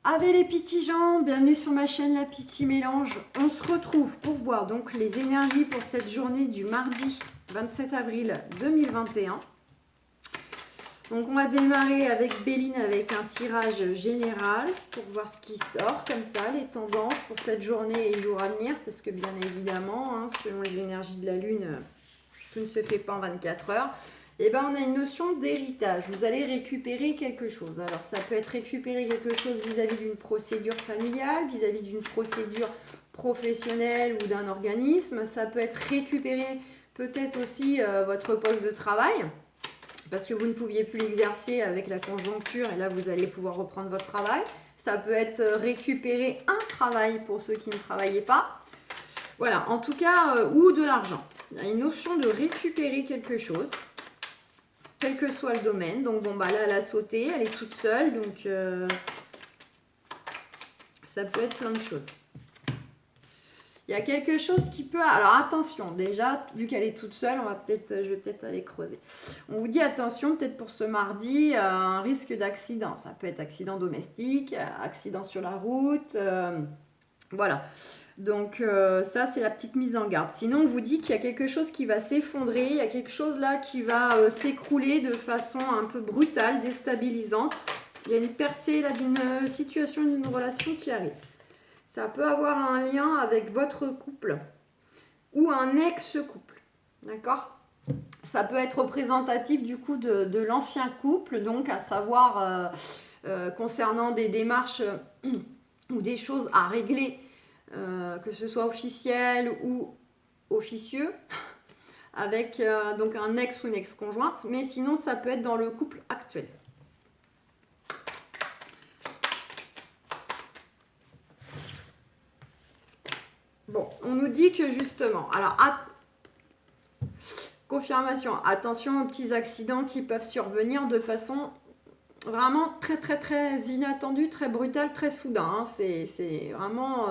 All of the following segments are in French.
Avec les petits gens, bienvenue sur ma chaîne La Petite Mélange. On se retrouve pour voir donc les énergies pour cette journée du mardi 27 avril 2021. Donc on va démarrer avec Béline avec un tirage général pour voir ce qui sort comme ça, les tendances pour cette journée et les jours à venir. Parce que bien évidemment, selon les énergies de la Lune, tout ne se fait pas en 24 heures. Et ben on a une notion d'héritage. Vous allez récupérer quelque chose. Alors ça peut être récupérer quelque chose vis-à-vis d'une procédure familiale, vis-à-vis d'une procédure professionnelle ou d'un organisme. Ça peut être récupérer peut-être aussi votre poste de travail, parce que vous ne pouviez plus l'exercer avec la conjoncture et là vous allez pouvoir reprendre votre travail. Ça peut être récupérer un travail pour ceux qui ne travaillaient pas. Voilà, en tout cas, ou de l'argent. Il y a une notion de récupérer quelque chose, quel que soit le domaine. Donc bon, bah là, elle a sauté, elle est toute seule, donc ça peut être plein de choses. Il y a quelque chose qui peut... Alors attention, déjà, vu qu'elle est toute seule, je vais peut-être aller creuser. On vous dit attention, peut-être pour ce mardi, un risque d'accident. Ça peut être accident domestique, accident sur la route, voilà. Donc ça, c'est la petite mise en garde. Sinon, on vous dit qu'il y a quelque chose qui va s'effondrer, il y a quelque chose là qui va s'écrouler de façon un peu brutale, déstabilisante. Il y a une percée là d'une situation, d'une relation qui arrive. Ça peut avoir un lien avec votre couple ou un ex-couple, d'accord ? Ça peut être représentatif du coup de l'ancien couple, donc à savoir concernant des démarches ou des choses à régler, que ce soit officiel ou officieux, avec donc un ex ou une ex-conjointe, mais sinon ça peut être dans le couple actuel. Bon, on nous dit que justement, alors confirmation, attention aux petits accidents qui peuvent survenir de façon vraiment très très très inattendue, très brutale, très soudain. C'est vraiment,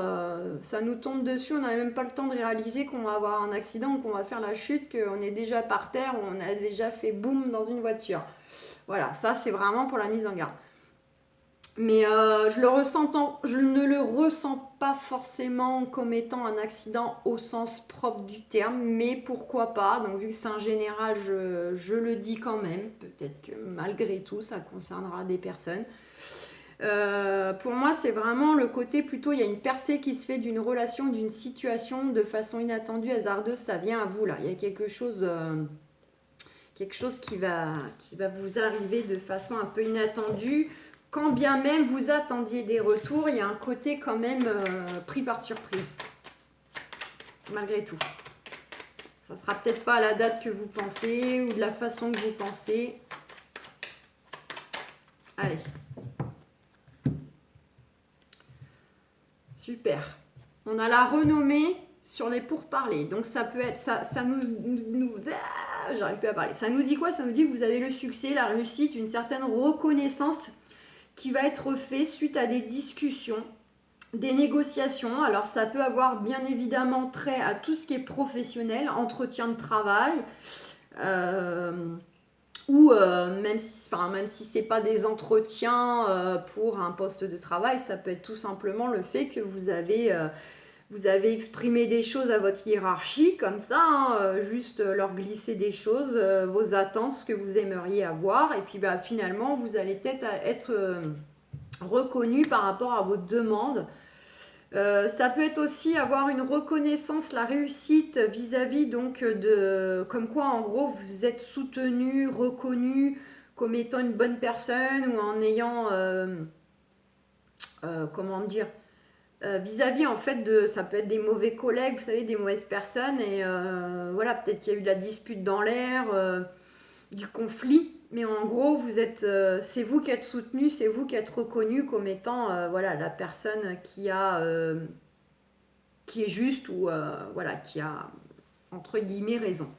ça nous tombe dessus, on n'a même pas le temps de réaliser qu'on va avoir un accident ou qu'on va faire la chute, qu'on est déjà par terre ou on a déjà fait boum dans une voiture. Voilà, ça c'est vraiment pour la mise en garde. Mais je ne le ressens pas forcément comme étant un accident au sens propre du terme, mais pourquoi pas. Donc vu que c'est un général, je le dis quand même. Peut-être que malgré tout, ça concernera des personnes. Pour moi, c'est vraiment le côté plutôt, il y a une percée qui se fait d'une relation, d'une situation de façon inattendue, hasardeuse, ça vient à vous là. Il y a quelque chose qui va vous arriver de façon un peu inattendue. Quand bien même vous attendiez des retours, il y a un côté quand même pris par surprise. Malgré tout. Ça ne sera peut-être pas à la date que vous pensez ou de la façon que vous pensez. Allez. Super. On a la renommée sur les pourparlers. Donc ça peut être... ça nous j'arrive plus à parler. Ça nous dit quoi ? Ça nous dit que vous avez le succès, la réussite, une certaine reconnaissance qui va être fait suite à des discussions, des négociations. Alors ça peut avoir bien évidemment trait à tout ce qui est professionnel, entretien de travail, ou même si ce n'est pas des entretiens pour un poste de travail, ça peut être tout simplement le fait que vous avez exprimé des choses à votre hiérarchie, comme ça, juste leur glisser des choses, vos attentes, ce que vous aimeriez avoir, et puis finalement, vous allez peut-être être reconnu par rapport à vos demandes. Ça peut être aussi avoir une reconnaissance, la réussite vis-à-vis donc de... Comme quoi, en gros, vous êtes soutenu, reconnu comme étant une bonne personne ou en ayant... comment dire vis-à-vis en fait de, ça peut être des mauvais collègues, vous savez, des mauvaises personnes, et voilà, peut-être qu'il y a eu de la dispute dans l'air, du conflit, mais en gros vous êtes, c'est vous qui êtes soutenu, c'est vous qui êtes reconnu comme étant voilà, la personne qui est juste ou voilà, qui a entre guillemets raison.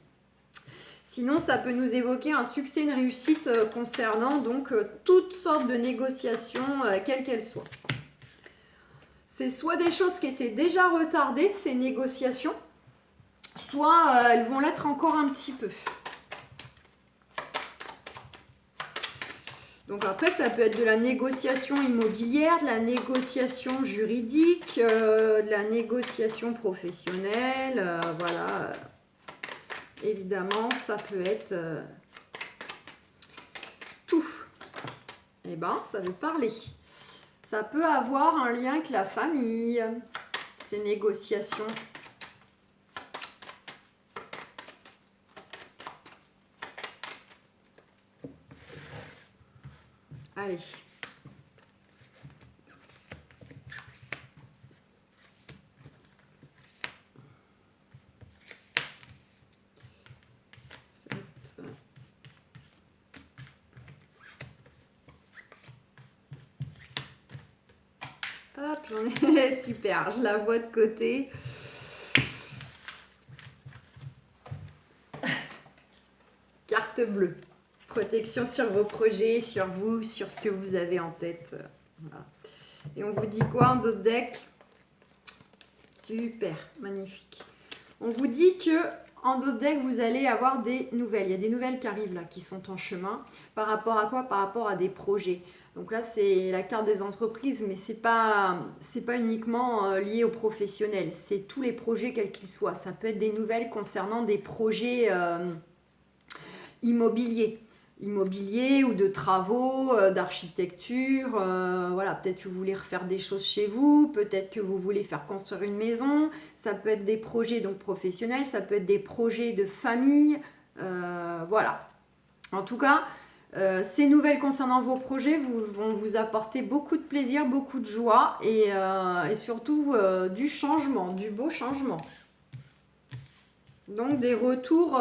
Sinon, ça peut nous évoquer un succès, une réussite concernant donc toutes sortes de négociations, quelles qu'elles soient. C'est soit des choses qui étaient déjà retardées, ces négociations, soit elles vont l'être encore un petit peu. Donc après, ça peut être de la négociation immobilière, de la négociation juridique, de la négociation professionnelle, voilà. Évidemment, ça peut être tout. Eh ben, ça veut parler. Ça peut avoir un lien avec la famille, ces négociations. Allez. Hop, j'en ai. Super, je la vois de côté. Carte bleue. Protection sur vos projets, sur vous, sur ce que vous avez en tête. Voilà. Et on vous dit quoi en d'autres deck? Super, magnifique. On vous dit que en d'autres decks, vous allez avoir des nouvelles. Il y a des nouvelles qui arrivent là, qui sont en chemin. Par rapport à quoi? Par rapport à des projets. Donc là, c'est la carte des entreprises, mais c'est pas uniquement lié aux professionnels. C'est tous les projets, quels qu'ils soient. Ça peut être des nouvelles concernant des projets immobiliers ou de travaux, d'architecture. Voilà, peut-être que vous voulez refaire des choses chez vous, peut-être que vous voulez faire construire une maison. Ça peut être des projets donc professionnels, ça peut être des projets de famille. Voilà. En tout cas, ces nouvelles concernant vos projets vont vous apporter beaucoup de plaisir, beaucoup de joie et surtout du changement, du beau changement. Donc des retours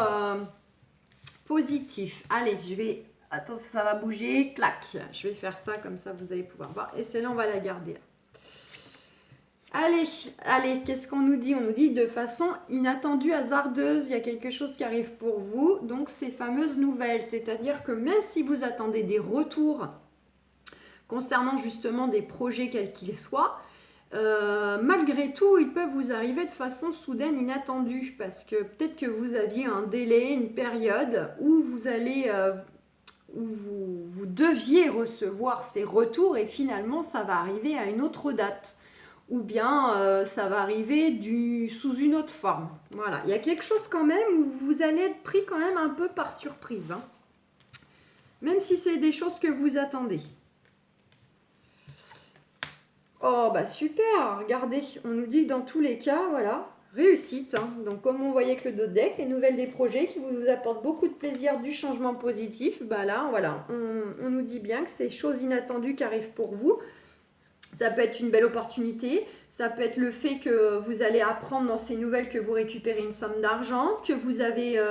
positif. Allez, je vais... Attends, ça va bouger. Clac. Je vais faire ça, comme ça, vous allez pouvoir voir. Et celle-là, on va la garder. Allez, qu'est-ce qu'on nous dit? On nous dit de façon inattendue, hasardeuse, il y a quelque chose qui arrive pour vous. Donc, ces fameuses nouvelles. C'est-à-dire que même si vous attendez des retours concernant justement des projets quels qu'ils soient, malgré tout, ils peuvent vous arriver de façon soudaine, inattendue, parce que peut-être que vous aviez un délai, une période où vous allez, où vous deviez recevoir ces retours et finalement ça va arriver à une autre date, ou bien ça va arriver sous une autre forme. Voilà, il y a quelque chose quand même où vous allez être pris quand même un peu par surprise, hein. Même si c'est des choses que vous attendez. Oh bah super, regardez, on nous dit que dans tous les cas, voilà, réussite. Hein. Donc comme on voyait avec le dos de deck, les nouvelles des projets qui vous apportent beaucoup de plaisir, du changement positif, bah là, voilà, on nous dit bien que c'est choses inattendues qui arrivent pour vous. Ça peut être une belle opportunité, ça peut être le fait que vous allez apprendre dans ces nouvelles que vous récupérez une somme d'argent, que vous avez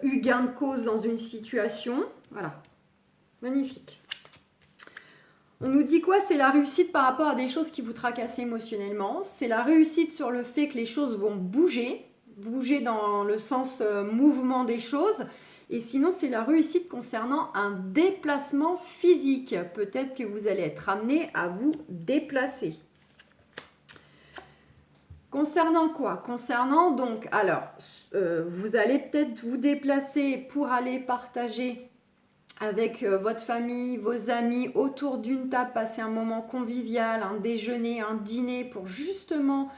eu gain de cause dans une situation, voilà, magnifique. On nous dit quoi? C'est la réussite par rapport à des choses qui vous tracassent émotionnellement. C'est la réussite sur le fait que les choses vont bouger dans le sens mouvement des choses. Et sinon, c'est la réussite concernant un déplacement physique. Peut-être que vous allez être amené à vous déplacer. Concernant quoi? Concernant donc, alors, vous allez peut-être vous déplacer pour aller partager avec votre famille, vos amis, autour d'une table, passer un moment convivial, un déjeuner, un dîner, pour justement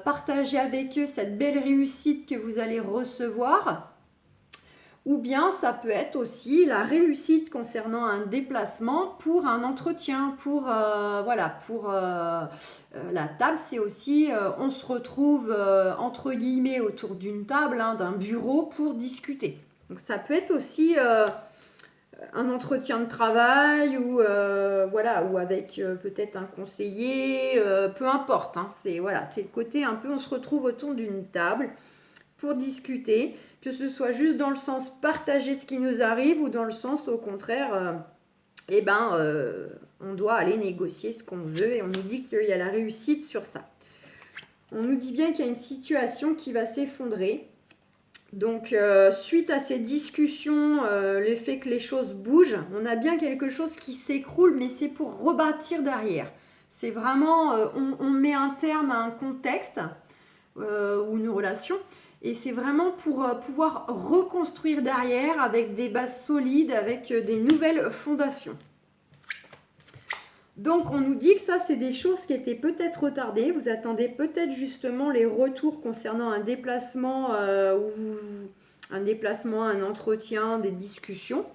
partager avec eux cette belle réussite que vous allez recevoir. Ou bien ça peut être aussi la réussite concernant un déplacement pour un entretien, voilà, pour la table, c'est aussi, on se retrouve entre guillemets autour d'une table, hein, d'un bureau pour discuter. Donc ça peut être aussi un entretien de travail ou voilà, ou avec peut-être un conseiller, peu importe, hein, c'est voilà, c'est le côté un peu on se retrouve autour d'une table pour discuter, que ce soit juste dans le sens partager ce qui nous arrive ou dans le sens au contraire on doit aller négocier ce qu'on veut et on nous dit qu'il y a la réussite sur ça. On nous dit bien qu'il y a une situation qui va s'effondrer. Donc, suite à ces discussions, le fait que les choses bougent, on a bien quelque chose qui s'écroule, mais c'est pour rebâtir derrière. C'est vraiment, on met un terme à un contexte ou une relation, Et c'est vraiment pour pouvoir reconstruire derrière avec des bases solides, avec des nouvelles fondations. Donc, on nous dit que ça, c'est des choses qui étaient peut-être retardées. Vous attendez peut-être justement les retours concernant un déplacement, un entretien, des discussions.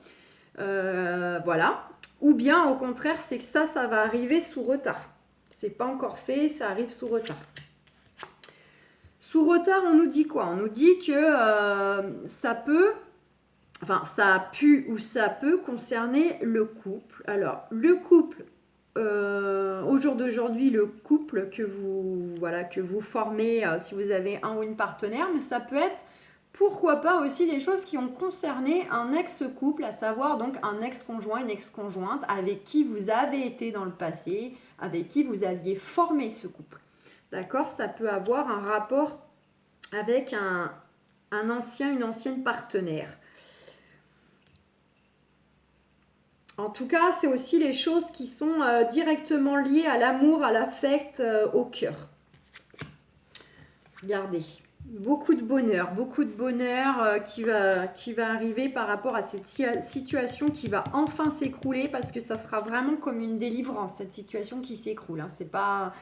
Voilà. Ou bien, au contraire, c'est que ça va arriver sous retard. C'est pas encore fait, ça arrive sous retard. Sous retard, on nous dit quoi? On nous dit que ça a pu ou ça peut concerner le couple. Alors, le couple, au jour d'aujourd'hui, le couple que vous formez, si vous avez un ou une partenaire, mais ça peut être, pourquoi pas aussi des choses qui ont concerné un ex-couple, à savoir donc un ex-conjoint, une ex-conjointe, avec qui vous avez été dans le passé, avec qui vous aviez formé ce couple. D'accord? Ça peut avoir un rapport avec une ancienne partenaire. En tout cas, c'est aussi les choses qui sont directement liées à l'amour, à l'affect, au cœur. Regardez, beaucoup de bonheur qui va arriver par rapport à cette situation qui va enfin s'écrouler, parce que ça sera vraiment comme une délivrance, cette situation qui s'écroule. Hein. C'est pas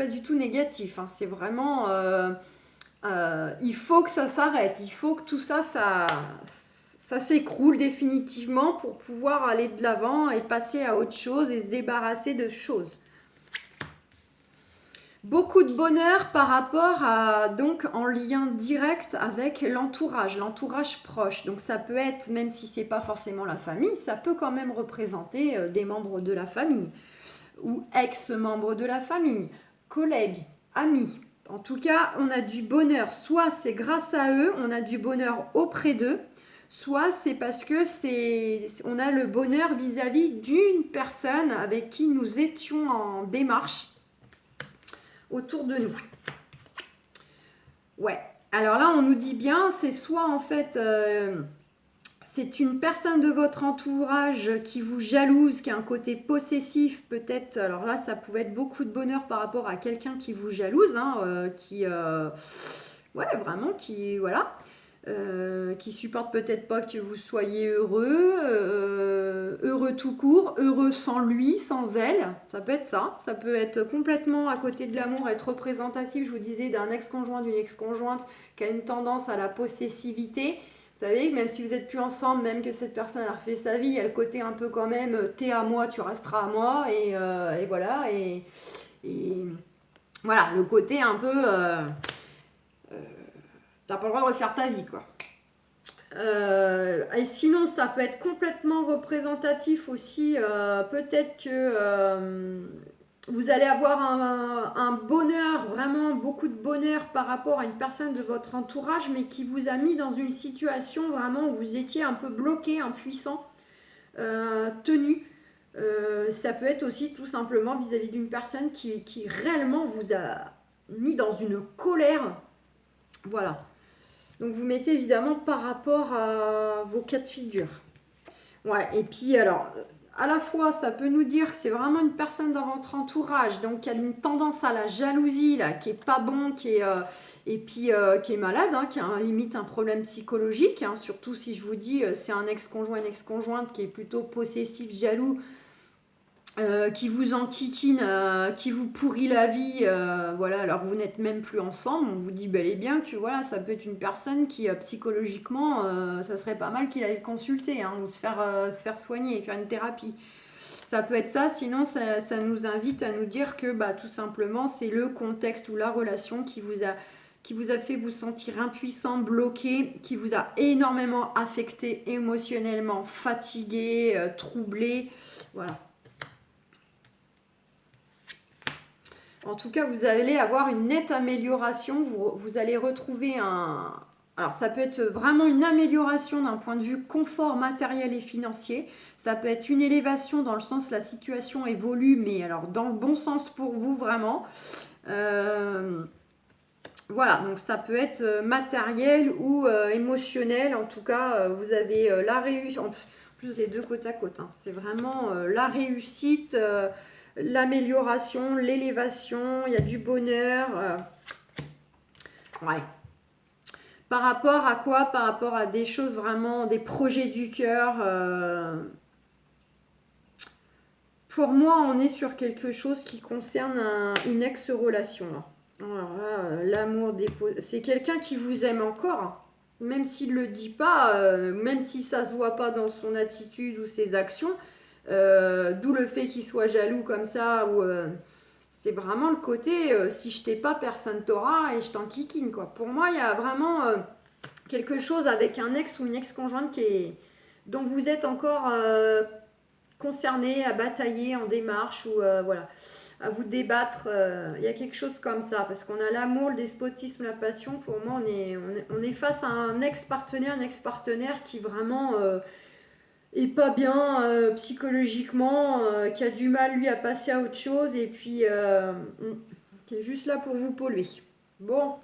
du tout négatif. Hein. C'est vraiment... il faut que ça s'arrête. Il faut que tout ça s'écroule définitivement pour pouvoir aller de l'avant et passer à autre chose et se débarrasser de choses. Beaucoup de bonheur par rapport à, donc en lien direct avec l'entourage proche. Donc ça peut être, même si c'est pas forcément la famille, ça peut quand même représenter des membres de la famille ou ex-membres de la famille, collègues, amis. En tout cas, on a du bonheur. Soit c'est grâce à eux, on a du bonheur auprès d'eux, soit c'est parce que on a le bonheur vis-à-vis d'une personne avec qui nous étions en démarche autour de nous. Ouais. Alors là, on nous dit bien, c'est soit en fait... c'est une personne de votre entourage qui vous jalouse, qui a un côté possessif peut-être. Alors là, ça pouvait être beaucoup de bonheur par rapport à quelqu'un qui vous jalouse, hein, qui supporte peut-être pas que vous soyez heureux tout court, heureux sans lui, sans elle. Ça peut être ça. Ça peut être complètement à côté de l'amour, être représentatif, je vous disais, d'un ex-conjoint, d'une ex-conjointe qui a une tendance à la possessivité. Vous savez, même si vous n'êtes plus ensemble, même que cette personne a refait sa vie, il y a le côté un peu quand même, t'es à moi, tu resteras à moi, et voilà, et voilà, le côté un peu, t'as pas le droit de refaire ta vie, quoi. Et sinon, ça peut être complètement représentatif aussi, peut-être que... vous allez avoir un bonheur, vraiment beaucoup de bonheur par rapport à une personne de votre entourage, mais qui vous a mis dans une situation vraiment où vous étiez un peu bloqué, impuissant, tenu. Ça peut être aussi tout simplement vis-à-vis d'une personne qui réellement vous a mis dans une colère. Voilà. Donc vous mettez évidemment par rapport à vos cas de figure. Ouais, et puis alors... à la fois, ça peut nous dire que c'est vraiment une personne dans votre entourage, donc qui a une tendance à la jalousie, là, qui est pas bon, qui est malade, hein, qui a limite un problème psychologique, hein, surtout si je vous dis c'est un ex-conjoint, une ex-conjointe qui est plutôt possessif, jaloux, qui vous enquiquine, qui vous pourrit la vie, voilà, alors que vous n'êtes même plus ensemble. On vous dit bel et bien que voilà, ça peut être une personne qui psychologiquement, ça serait pas mal qu'il aille consulter, hein, ou se faire soigner, faire une thérapie. Ça peut être ça, sinon ça nous invite à nous dire que tout simplement c'est le contexte ou la relation qui vous a fait vous sentir impuissant, bloqué, qui vous a énormément affecté émotionnellement, fatigué, troublé, voilà. En tout cas, vous allez avoir une nette amélioration. Vous allez retrouver alors, ça peut être vraiment une amélioration d'un point de vue confort matériel et financier. Ça peut être une élévation dans le sens la situation évolue, mais alors dans le bon sens pour vous, vraiment. Voilà, donc ça peut être matériel ou émotionnel. En tout cas, vous avez la réussite. En plus, les deux côte à côte. Hein. C'est vraiment la réussite... l'amélioration, l'élévation, il y a du bonheur. Ouais. Par rapport à quoi? Par rapport à des choses vraiment, des projets du cœur. Pour moi, on est sur quelque chose qui concerne une ex-relation. Alors là, l'amour c'est quelqu'un qui vous aime encore, hein. Même s'il ne le dit pas, même si ça ne se voit pas dans son attitude ou ses actions. D'où le fait qu'il soit jaloux comme ça. C'est vraiment le côté, si je t'ai pas, personne t'aura et je t'enquiquine, quoi. Pour moi, il y a vraiment quelque chose avec un ex ou une ex-conjointe dont vous êtes encore concerné, à batailler en démarche ou voilà, à vous débattre. Il y a quelque chose comme ça, parce qu'on a l'amour, le despotisme, la passion. Pour moi, on est face à un ex-partenaire, une ex-partenaire qui vraiment est pas bien psychologiquement, qui a du mal, lui, à passer à autre chose, et puis qui est juste là pour vous polluer. Bon.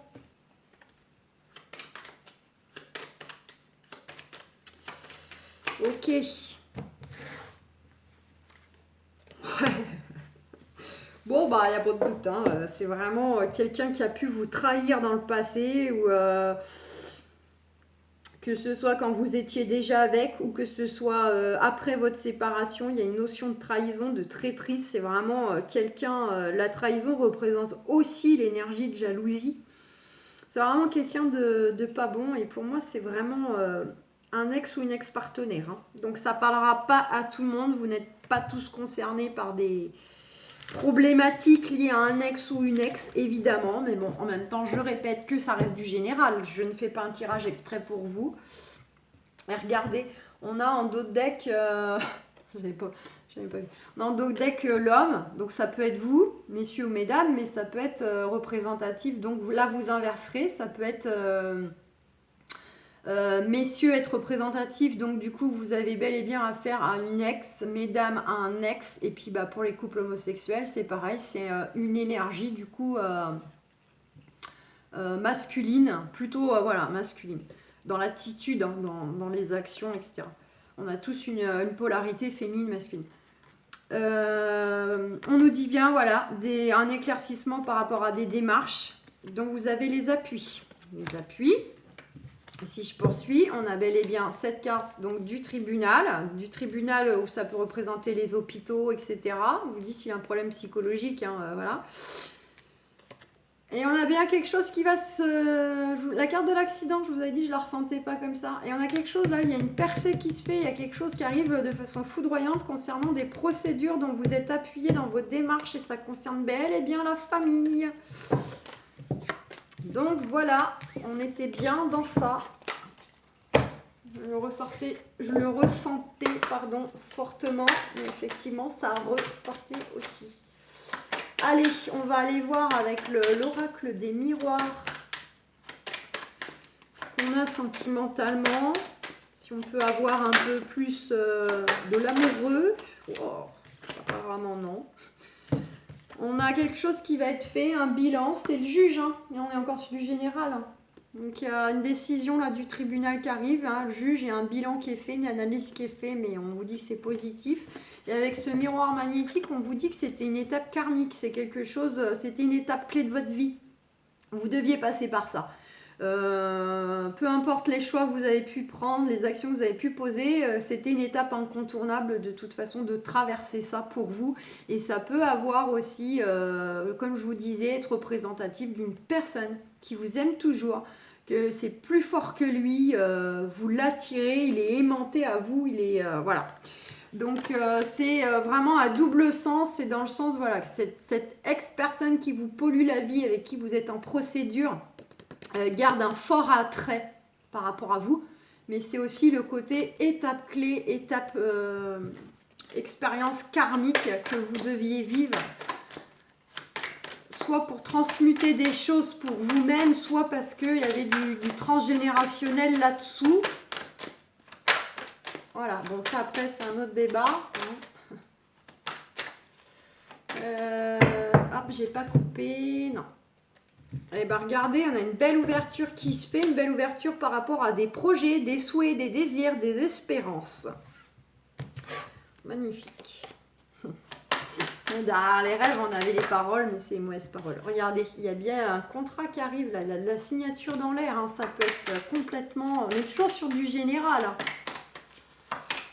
Ok. Bon, bah, il n'y a pas de doute, hein. C'est vraiment quelqu'un qui a pu vous trahir dans le passé, ou que ce soit quand vous étiez déjà avec, ou que ce soit après votre séparation. Il y a une notion de trahison, de traîtrise. C'est vraiment quelqu'un... la trahison représente aussi l'énergie de jalousie. C'est vraiment quelqu'un de pas bon, et pour moi, c'est vraiment un ex ou une ex-partenaire, hein. Donc, ça parlera pas à tout le monde. Vous n'êtes pas tous concernés par des problématiques liées à un ex ou une ex, évidemment, mais bon, en même temps, je répète que ça reste du général. Je ne fais pas un tirage exprès pour vous. Et regardez, on a en dos de deck, j'avais pas vu. On a en dos de deck l'homme, donc ça peut être vous, messieurs ou mesdames, mais ça peut être représentatif. Donc là, vous inverserez, ça peut être messieurs être représentatif, donc du coup vous avez bel et bien affaire à une ex, mesdames à un ex, et puis bah, pour les couples homosexuels c'est pareil, c'est une énergie du coup masculine, plutôt voilà, masculine, dans l'attitude, hein, dans les actions, etc. On a tous une polarité féminine, masculine. On nous dit bien, voilà, un éclaircissement par rapport à des démarches, donc vous avez les appuis. Les appuis. Si je poursuis, on a bel et bien cette carte donc, du tribunal où ça peut représenter les hôpitaux, etc. On vous dit s'il y a un problème psychologique, hein, voilà. Et on a bien quelque chose qui va se... La carte de l'accident, je vous avais dit, je ne la ressentais pas comme ça. Et on a quelque chose là, il y a une percée qui se fait, il y a quelque chose qui arrive de façon foudroyante concernant des procédures dont vous êtes appuyé dans votre démarche, et ça concerne bel et bien la famille. Donc voilà, on était bien dans ça. Je le ressentais fortement, mais effectivement, ça ressortait aussi. Allez, on va aller voir avec l'oracle des miroirs ce qu'on a sentimentalement. Si on peut avoir un peu plus de l'amoureux. Oh, apparemment non. On a quelque chose qui va être fait, un bilan, c'est le juge, hein, et on est encore sur du général, hein. Donc il y a une décision là du tribunal qui arrive, hein, le juge, il y a un bilan qui est fait, une analyse qui est fait, mais on vous dit que c'est positif. Et avec ce miroir magnétique, on vous dit que c'était une étape karmique, c'est quelque chose, c'était une étape clé de votre vie. Vous deviez passer par ça. Peu importe les choix que vous avez pu prendre, les actions que vous avez pu poser, c'était une étape incontournable de toute façon de traverser ça pour vous. Et ça peut avoir aussi, comme je vous disais, être représentatif d'une personne qui vous aime toujours, que c'est plus fort que lui, vous l'attirez, il est aimanté à vous, il est... voilà. Donc c'est vraiment à double sens, c'est dans le sens, voilà, que cette ex-personne qui vous pollue la vie, avec qui vous êtes en procédure, garde un fort attrait par rapport à vous, mais c'est aussi le côté étape clé, étape expérience karmique que vous deviez vivre, soit pour transmuter des choses pour vous-même, soit parce qu'il y avait du transgénérationnel là-dessous. Voilà, bon ça après c'est un autre débat. Hop, j'ai pas coupé, non. Eh bien, regardez, on a une belle ouverture qui se fait, une belle ouverture par rapport à des projets, des souhaits, des désirs, des espérances. Magnifique. Derrière les rêves, on avait les paroles, mais c'est les mauvaises paroles. Regardez, il y a bien un contrat qui arrive, là, la signature dans l'air, hein, ça peut être complètement... On est toujours sur du général. Hein.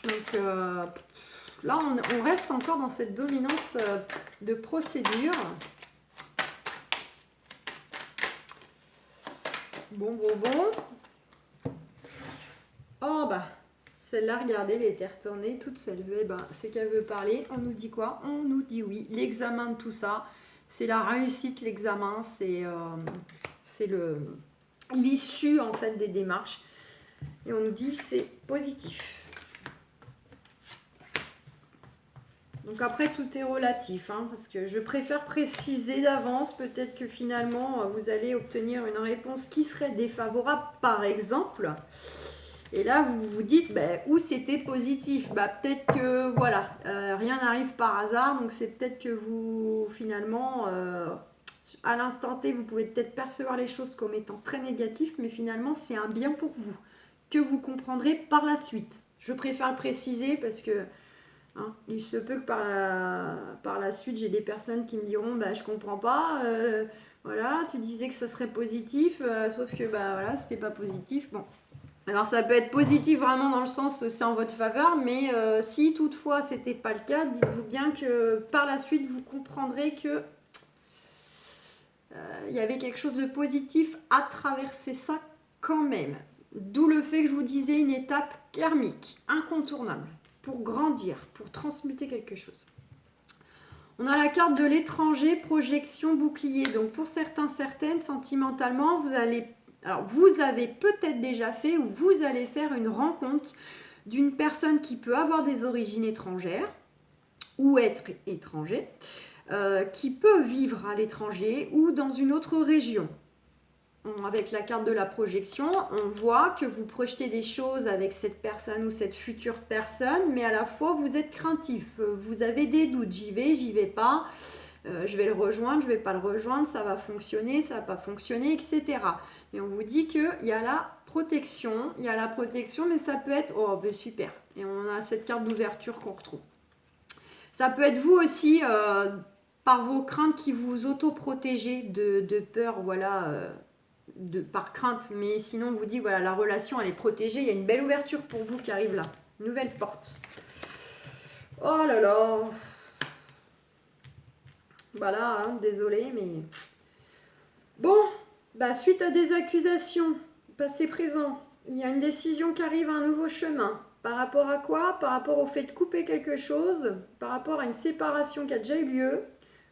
Donc là, on reste encore dans cette dominance de procédure. Bon. Oh bah, celle-là, regardez, elle était retournée toute seule. Eh ben, c'est qu'elle veut parler. On nous dit quoi? On nous dit oui. L'examen de tout ça, c'est la réussite, l'examen, c'est l'issue en fait des démarches. Et on nous dit que c'est positif. Donc après, tout est relatif, hein, parce que je préfère préciser d'avance. Peut-être que finalement, vous allez obtenir une réponse qui serait défavorable, par exemple. Et là, vous vous dites, où c'était positif. Peut-être que, voilà, rien n'arrive par hasard. Donc, c'est peut-être que vous, finalement, à l'instant T, vous pouvez peut-être percevoir les choses comme étant très négatives, mais finalement, c'est un bien pour vous, que vous comprendrez par la suite. Je préfère le préciser parce que hein, il se peut que par la suite, j'ai des personnes qui me diront, je comprends pas, voilà, tu disais que ça serait positif, sauf que, voilà, c'était pas positif. Bon. Alors ça peut être positif vraiment dans le sens c'est en votre faveur, mais si toutefois c'était pas le cas, dites-vous bien que par la suite vous comprendrez que il y avait quelque chose de positif à traverser ça quand même. D'où le fait que je vous disais une étape karmique, incontournable, pour grandir, pour transmuter quelque chose. On a la carte de l'étranger, projection, bouclier. Donc pour certains, certaines, sentimentalement, vous avez peut-être déjà fait ou vous allez faire une rencontre d'une personne qui peut avoir des origines étrangères ou être étranger, qui peut vivre à l'étranger ou dans une autre région. Avec la carte de la projection, on voit que vous projetez des choses avec cette personne ou cette future personne, mais à la fois vous êtes craintif, vous avez des doutes, j'y vais pas, je vais le rejoindre, je vais pas le rejoindre, ça va fonctionner, ça va pas fonctionner, etc. Et on vous dit qu'il y a la protection, mais ça peut être, super, et on a cette carte d'ouverture qu'on retrouve. Ça peut être vous aussi, par vos craintes qui vous autoprotégez de peur, voilà, par crainte, mais sinon on vous dit voilà, la relation elle est protégée, il y a une belle ouverture pour vous qui arrive là, nouvelle porte. Oh là là, voilà, hein, désolé, mais bon, suite à des accusations passé présent, il y a une décision qui arrive à un nouveau chemin. Par rapport à quoi? Par rapport au fait de couper quelque chose, par rapport à une séparation qui a déjà eu lieu,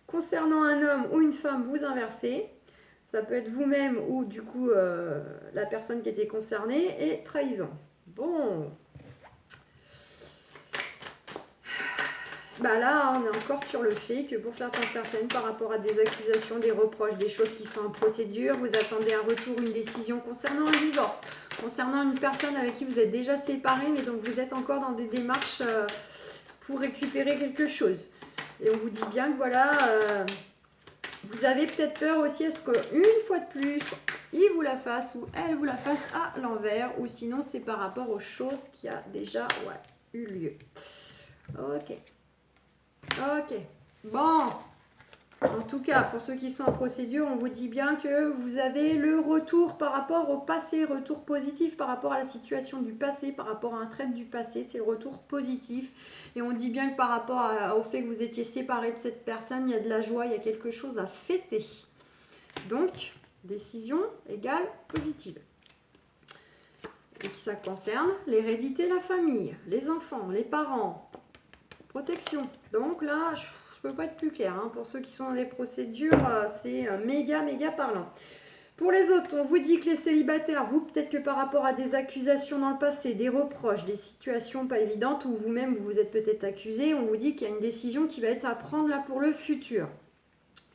concernant un homme ou une femme, vous inversez. Ça peut être vous-même ou du coup la personne qui était concernée, et trahison. Bon. Là, on est encore sur le fait que pour certains, certaines, par rapport à des accusations, des reproches, des choses qui sont en procédure, vous attendez un retour, une décision concernant un divorce, concernant une personne avec qui vous êtes déjà séparés, mais donc vous êtes encore dans des démarches pour récupérer quelque chose. Et on vous dit bien que voilà... vous avez peut-être peur aussi à ce qu'une fois de plus, il vous la fasse ou elle vous la fasse à l'envers, ou sinon c'est par rapport aux choses qui a déjà eu lieu. Ok. Bon. En tout cas, pour ceux qui sont en procédure, on vous dit bien que vous avez le retour par rapport au passé, retour positif par rapport à la situation du passé, par rapport à un trait du passé, c'est le retour positif. Et on dit bien que par rapport au fait que vous étiez séparés de cette personne, il y a de la joie, il y a quelque chose à fêter. Donc, décision égale positive. Et qui ça concerne l'hérédité, la famille, les enfants, les parents, protection. Donc là, je peux pas être plus clair. Hein. Pour ceux qui sont dans les procédures, c'est méga parlant. Pour les autres, on vous dit que les célibataires, vous, peut-être que par rapport à des accusations dans le passé, des reproches, des situations pas évidentes, où vous-même vous vous êtes peut-être accusé, on vous dit qu'il y a une décision qui va être à prendre là pour le futur.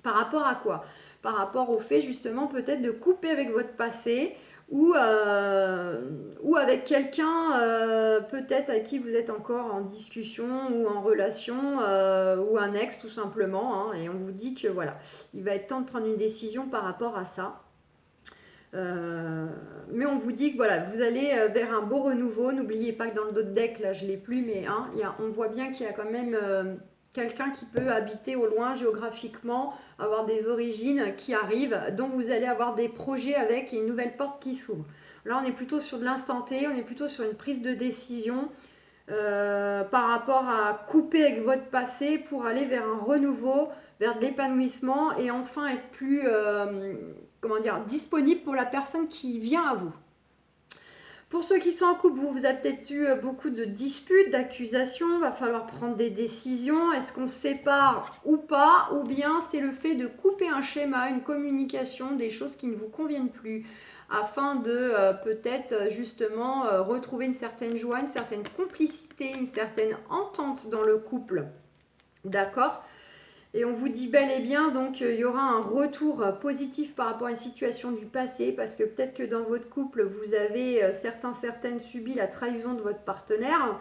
Par rapport à quoi? Par rapport au fait justement peut-être de couper avec votre passé, ou avec quelqu'un peut-être avec qui vous êtes encore en discussion ou en relation, ou un ex tout simplement, hein, et on vous dit que voilà, il va être temps de prendre une décision par rapport à ça. Mais on vous dit que voilà, vous allez vers un beau renouveau. N'oubliez pas que dans le dos de deck, là je ne l'ai plus, mais hein, on voit bien qu'il y a quand même quelqu'un qui peut habiter au loin géographiquement, avoir des origines qui arrivent, dont vous allez avoir des projets avec et une nouvelle porte qui s'ouvre. Là, on est plutôt sur de l'instant T, on est plutôt sur une prise de décision par rapport à couper avec votre passé pour aller vers un renouveau, vers de l'épanouissement et enfin être plus disponible pour la personne qui vient à vous. Pour ceux qui sont en couple, vous avez peut-être eu beaucoup de disputes, d'accusations, va falloir prendre des décisions. Est-ce qu'on se sépare ou pas? Ou bien c'est le fait de couper un schéma, une communication, des choses qui ne vous conviennent plus, afin de peut-être justement retrouver une certaine joie, une certaine complicité, une certaine entente dans le couple. D'accord ? Et on vous dit bel et bien, donc il y aura un retour positif par rapport à une situation du passé, parce que peut-être que dans votre couple, vous avez certaines subi la trahison de votre partenaire,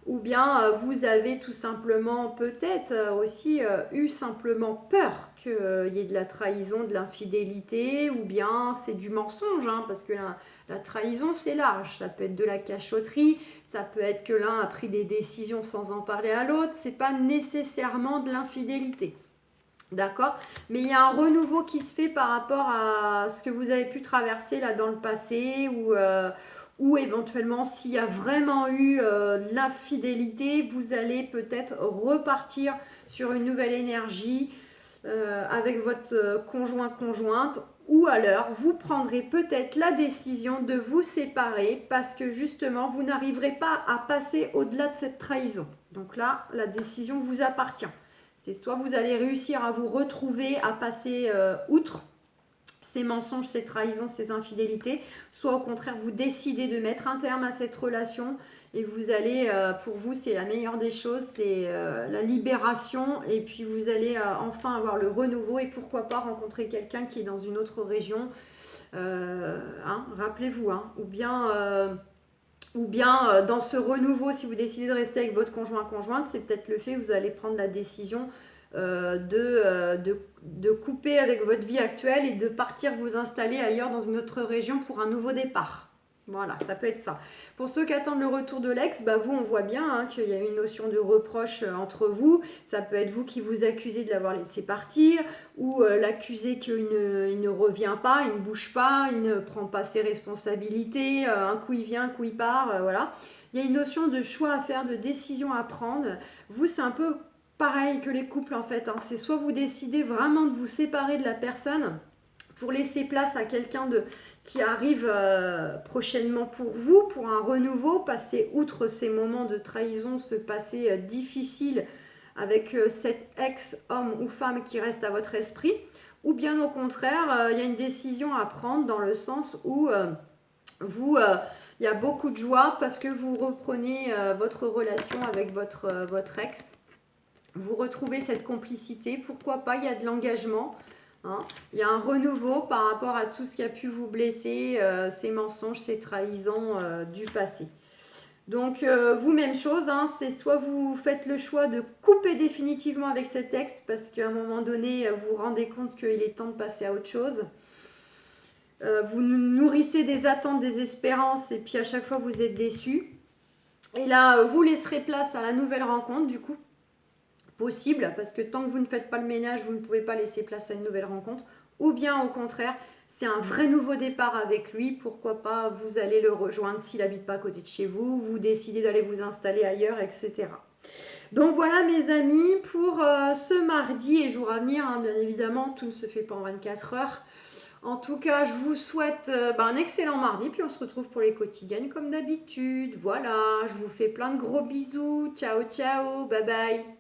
ou bien vous avez tout simplement peut-être aussi eu simplement peur qu'il y ait de la trahison, de l'infidélité, ou bien c'est du mensonge, hein, parce que la trahison c'est large, ça peut être de la cachotterie, ça peut être que l'un a pris des décisions sans en parler à l'autre, c'est pas nécessairement de l'infidélité. D'accord? Mais il y a un renouveau qui se fait par rapport à ce que vous avez pu traverser là dans le passé ou éventuellement s'il y a vraiment eu de l'infidélité, vous allez peut-être repartir sur une nouvelle énergie avec votre conjointe ou alors vous prendrez peut-être la décision de vous séparer parce que justement vous n'arriverez pas à passer au-delà de cette trahison. Donc là, la décision vous appartient. C'est soit vous allez réussir à vous retrouver, à passer outre ces mensonges, ces trahisons, ces infidélités, soit au contraire vous décidez de mettre un terme à cette relation et vous allez, pour vous c'est la meilleure des choses, c'est la libération et puis vous allez enfin avoir le renouveau et pourquoi pas rencontrer quelqu'un qui est dans une autre région, rappelez-vous, ou bien dans ce renouveau, si vous décidez de rester avec votre conjointe, c'est peut-être le fait que vous allez prendre la décision de couper avec votre vie actuelle et de partir vous installer ailleurs dans une autre région pour un nouveau départ. Voilà, ça peut être ça. Pour ceux qui attendent le retour de l'ex, vous, on voit bien qu'il y a une notion de reproche entre vous. Ça peut être vous qui vous accusez de l'avoir laissé partir ou l'accuser qu'il ne revient pas, il ne bouge pas, il ne prend pas ses responsabilités. Un coup, il vient, un coup, il part. Voilà. Il y a une notion de choix à faire, de décision à prendre. Vous, c'est un peu pareil que les couples en fait. C'est soit vous décidez vraiment de vous séparer de la personne pour laisser place à quelqu'un qui arrive prochainement pour vous, pour un renouveau, passer outre ces moments de trahison, ce passé difficile avec cet ex-homme ou femme qui reste à votre esprit, ou bien au contraire, il y a une décision à prendre dans le sens où il y a beaucoup de joie parce que vous reprenez votre relation avec votre ex, vous retrouvez cette complicité, pourquoi pas, il y a de l'engagement. Il y a un renouveau par rapport à tout ce qui a pu vous blesser, ces mensonges, ces trahisons du passé. Donc, vous, même chose, c'est soit vous faites le choix de couper définitivement avec cet ex parce qu'à un moment donné, vous vous rendez compte qu'il est temps de passer à autre chose. Vous nourrissez des attentes, des espérances et puis à chaque fois, vous êtes déçus. Et là, vous laisserez place à la nouvelle rencontre, du coup. Possible, parce que tant que vous ne faites pas le ménage, vous ne pouvez pas laisser place à une nouvelle rencontre, ou bien au contraire, c'est un vrai nouveau départ avec lui, pourquoi pas vous allez le rejoindre s'il n'habite pas à côté de chez vous, vous décidez d'aller vous installer ailleurs, etc. Donc voilà mes amis, pour ce mardi et jour à venir, bien évidemment, tout ne se fait pas en 24 heures. En tout cas, je vous souhaite un excellent mardi, puis on se retrouve pour les quotidiennes comme d'habitude. Voilà, je vous fais plein de gros bisous, ciao ciao, bye bye.